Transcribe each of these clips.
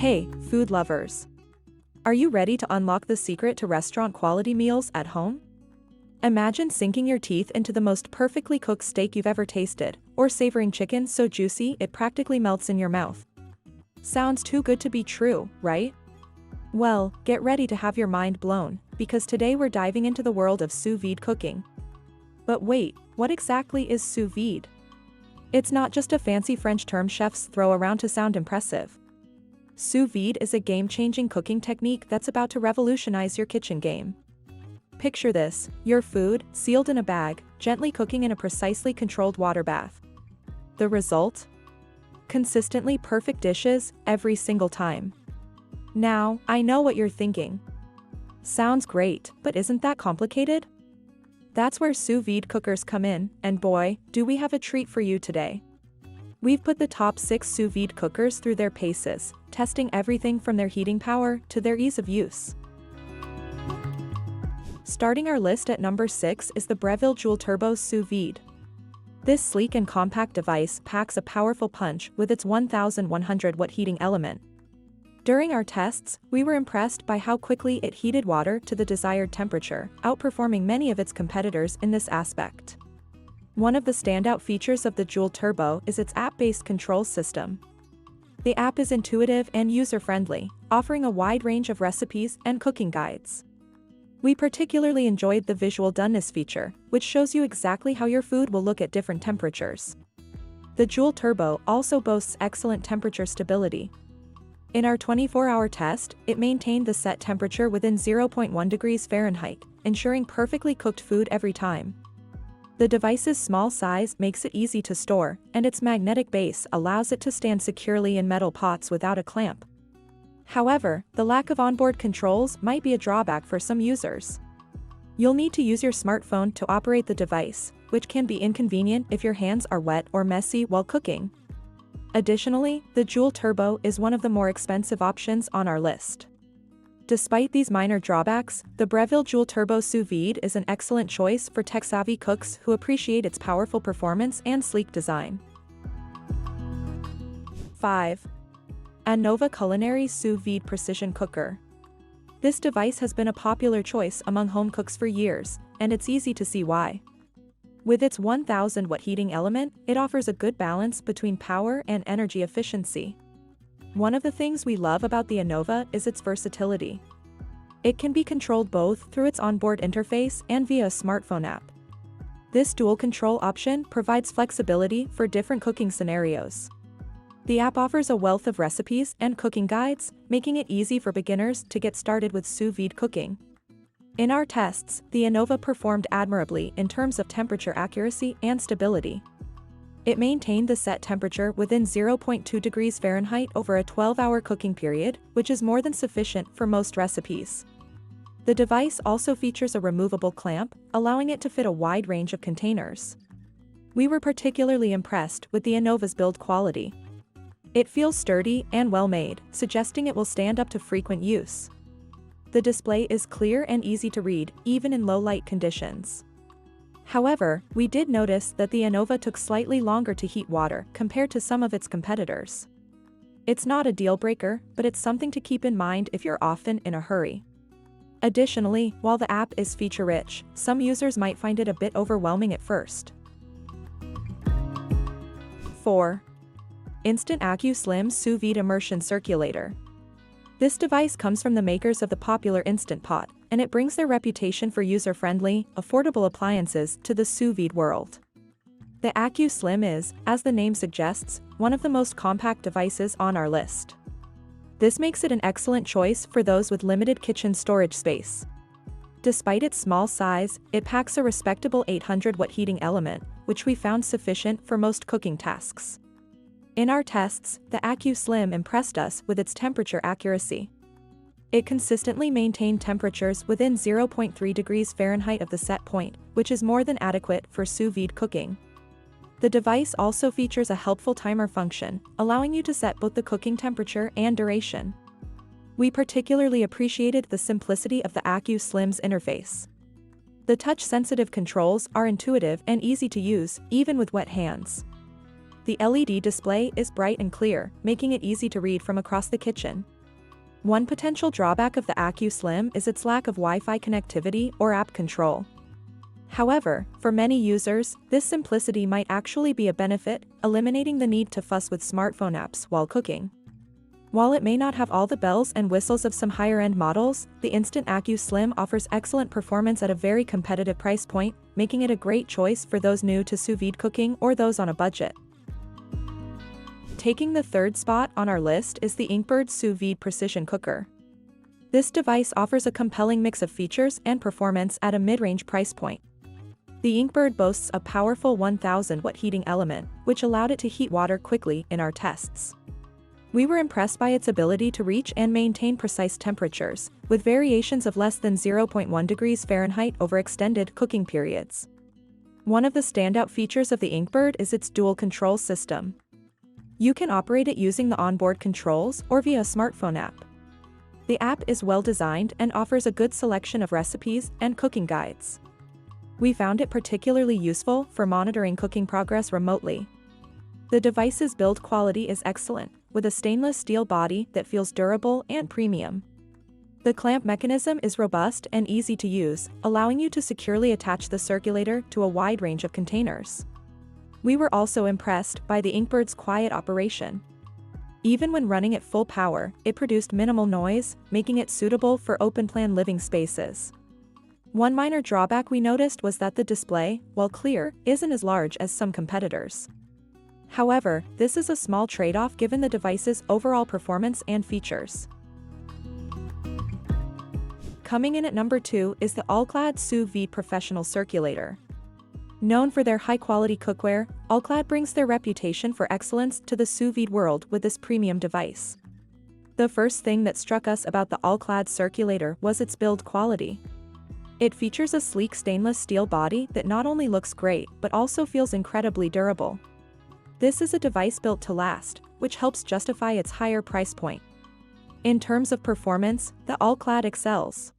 Hey, food lovers! Are you ready to unlock the secret to restaurant-quality meals at home? Imagine sinking your teeth into the most perfectly cooked steak you've ever tasted, or savoring chicken so juicy it practically melts in your mouth. Sounds too good to be true, right? Well, get ready to have your mind blown, because today we're diving into the world of sous vide cooking. But wait, what exactly is sous vide? It's not just a fancy French term chefs throw around to sound impressive. Sous vide is a game-changing cooking technique that's about to revolutionize your kitchen game. Picture this, your food, sealed in a bag, gently cooking in a precisely controlled water bath. The result? Consistently perfect dishes, every single time. Now, I know what you're thinking. Sounds great, but isn't that complicated? That's where sous vide cookers come in, and boy, do we have a treat for you today. We've put the top 6 sous vide cookers through their paces, testing everything from their heating power to their ease of use. Starting our list at number 6 is the Breville Joule Turbo Sous Vide. This sleek and compact device packs a powerful punch with its 1100-watt heating element. During our tests, we were impressed by how quickly it heated water to the desired temperature, outperforming many of its competitors in this aspect. One of the standout features of the Joule Turbo is its app-based control system. The app is intuitive and user-friendly, offering a wide range of recipes and cooking guides. We particularly enjoyed the visual doneness feature, which shows you exactly how your food will look at different temperatures. The Joule Turbo also boasts excellent temperature stability. In our 24-hour test, it maintained the set temperature within 0.1 degrees Fahrenheit, ensuring perfectly cooked food every time. The device's small size makes it easy to store, and its magnetic base allows it to stand securely in metal pots without a clamp. However, the lack of onboard controls might be a drawback for some users. You'll need to use your smartphone to operate the device, which can be inconvenient if your hands are wet or messy while cooking. Additionally, the Joule Turbo is one of the more expensive options on our list. Despite these minor drawbacks, the Breville Joule Turbo Sous Vide is an excellent choice for tech-savvy cooks who appreciate its powerful performance and sleek design. 5. Anova Culinary Sous Vide Precision Cooker. This device has been a popular choice among home cooks for years, and it's easy to see why. With its 1000-watt heating element, it offers a good balance between power and energy efficiency. One of the things we love about the Anova is its versatility. It can be controlled both through its onboard interface and via a smartphone app. This dual control option provides flexibility for different cooking scenarios. The app offers a wealth of recipes and cooking guides, making it easy for beginners to get started with sous vide cooking. In our tests, the Anova performed admirably in terms of temperature accuracy and stability. It maintained the set temperature within 0.2 degrees Fahrenheit over a 12-hour cooking period, which is more than sufficient for most recipes. The device also features a removable clamp, allowing it to fit a wide range of containers. We were particularly impressed with the Anova's build quality. It feels sturdy and well-made, suggesting it will stand up to frequent use. The display is clear and easy to read, even in low-light conditions. However, we did notice that the Anova took slightly longer to heat water compared to some of its competitors. It's not a deal-breaker, but it's something to keep in mind if you're often in a hurry. Additionally, while the app is feature-rich, some users might find it a bit overwhelming at first. 4. Instant Accu Slim Sous Vide Immersion Circulator. This device comes from the makers of the popular Instant Pot, and it brings their reputation for user-friendly, affordable appliances to the sous vide world. The Accu Slim is, as the name suggests, one of the most compact devices on our list. This makes it an excellent choice for those with limited kitchen storage space. Despite its small size, it packs a respectable 800-watt heating element, which we found sufficient for most cooking tasks. In our tests, the Accu Slim impressed us with its temperature accuracy. It consistently maintained temperatures within 0.3 degrees Fahrenheit of the set point, which is more than adequate for sous vide cooking. The device also features a helpful timer function, allowing you to set both the cooking temperature and duration. We particularly appreciated the simplicity of the Accu Slim's interface. The touch-sensitive controls are intuitive and easy to use, even with wet hands. The LED display is bright and clear, making it easy to read from across the kitchen. One potential drawback of the Accu Slim is its lack of Wi-Fi connectivity or app control. However, for many users, this simplicity might actually be a benefit, eliminating the need to fuss with smartphone apps while cooking. While it may not have all the bells and whistles of some higher-end models, the Instant Accu Slim offers excellent performance at a very competitive price point, making it a great choice for those new to sous vide cooking or those on a budget. Taking the third spot on our list is the Inkbird Sous Vide Precision Cooker. This device offers a compelling mix of features and performance at a mid-range price point. The Inkbird boasts a powerful 1000-watt heating element, which allowed it to heat water quickly in our tests. We were impressed by its ability to reach and maintain precise temperatures, with variations of less than 0.1 degrees Fahrenheit over extended cooking periods. One of the standout features of the Inkbird is its dual control system. You can operate it using the onboard controls or via a smartphone app. The app is well designed and offers a good selection of recipes and cooking guides. We found it particularly useful for monitoring cooking progress remotely. The device's build quality is excellent, with a stainless steel body that feels durable and premium. The clamp mechanism is robust and easy to use, allowing you to securely attach the circulator to a wide range of containers. We were also impressed by the Inkbird's quiet operation. Even when running at full power, it produced minimal noise, making it suitable for open-plan living spaces. One minor drawback we noticed was that the display, while clear, isn't as large as some competitors. However, this is a small trade-off given the device's overall performance and features. Coming in at number 2 is the All-Clad Sous Vide Professional Circulator. Known for their high-quality cookware, All-Clad brings their reputation for excellence to the sous vide world with this premium device. The first thing that struck us about the All-Clad Circulator was its build quality. It features a sleek stainless steel body that not only looks great but also feels incredibly durable. This is a device built to last, which helps justify its higher price point. In terms of performance, the All-Clad excels.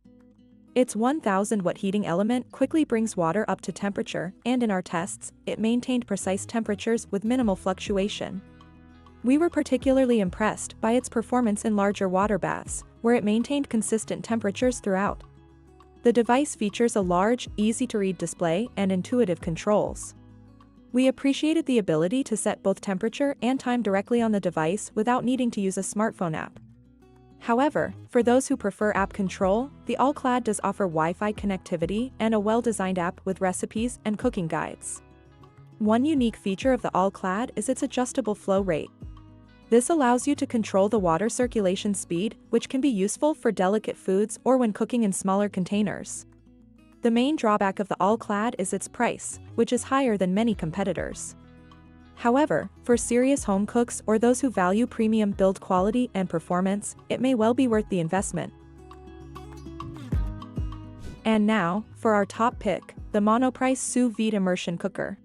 Its 1000-watt heating element quickly brings water up to temperature, and in our tests, it maintained precise temperatures with minimal fluctuation. We were particularly impressed by its performance in larger water baths, where it maintained consistent temperatures throughout. The device features a large, easy-to-read display and intuitive controls. We appreciated the ability to set both temperature and time directly on the device without needing to use a smartphone app. However, for those who prefer app control, the All-Clad does offer Wi-Fi connectivity and a well-designed app with recipes and cooking guides. One unique feature of the All-Clad is its adjustable flow rate. This allows you to control the water circulation speed, which can be useful for delicate foods or when cooking in smaller containers. The main drawback of the All-Clad is its price, which is higher than many competitors. However, for serious home cooks or those who value premium build quality and performance, it may well be worth the investment. And now, for our top pick, the Monoprice Sous Vide Immersion Cooker.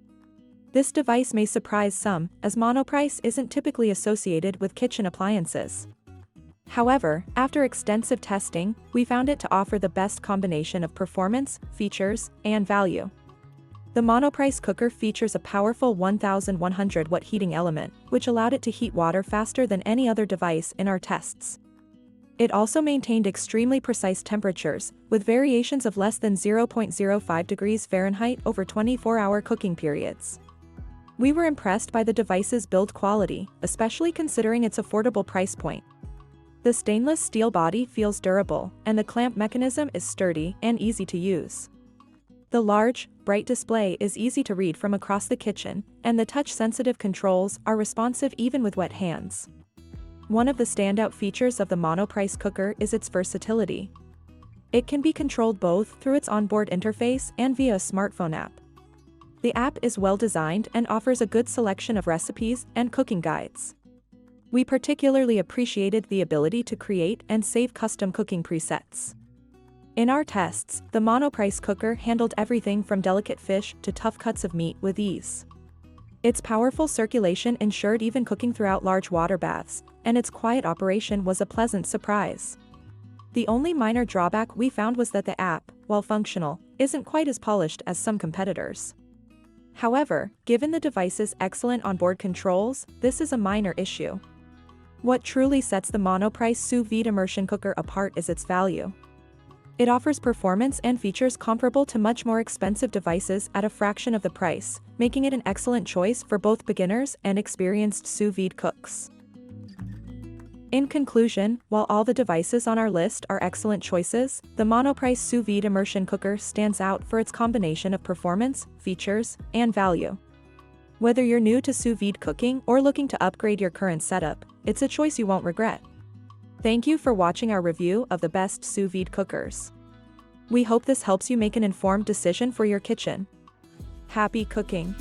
This device may surprise some, as Monoprice isn't typically associated with kitchen appliances. However, after extensive testing, we found it to offer the best combination of performance, features, and value. The Monoprice cooker features a powerful 1100-watt heating element, which allowed it to heat water faster than any other device in our tests. It also maintained extremely precise temperatures, with variations of less than 0.05 degrees Fahrenheit over 24-hour cooking periods. We were impressed by the device's build quality, especially considering its affordable price point. The stainless steel body feels durable, and the clamp mechanism is sturdy and easy to use. The large, bright display is easy to read from across the kitchen, and the touch-sensitive controls are responsive even with wet hands. One of the standout features of the Monoprice cooker is its versatility. It can be controlled both through its onboard interface and via a smartphone app. The app is well designed and offers a good selection of recipes and cooking guides. We particularly appreciated the ability to create and save custom cooking presets. In our tests, the Monoprice cooker handled everything from delicate fish to tough cuts of meat with ease. Its powerful circulation ensured even cooking throughout large water baths, and its quiet operation was a pleasant surprise. The only minor drawback we found was that the app, while functional, isn't quite as polished as some competitors. However, given the device's excellent onboard controls, this is a minor issue. What truly sets the Monoprice Sous Vide Immersion Cooker apart is its value. It offers performance and features comparable to much more expensive devices at a fraction of the price, making it an excellent choice for both beginners and experienced sous vide cooks. In conclusion, while all the devices on our list are excellent choices, the Monoprice Sous Vide Immersion Cooker stands out for its combination of performance, features, and value. Whether you're new to sous vide cooking or looking to upgrade your current setup, it's a choice you won't regret. Thank you for watching our review of the best sous vide cookers. We hope this helps you make an informed decision for your kitchen. Happy cooking!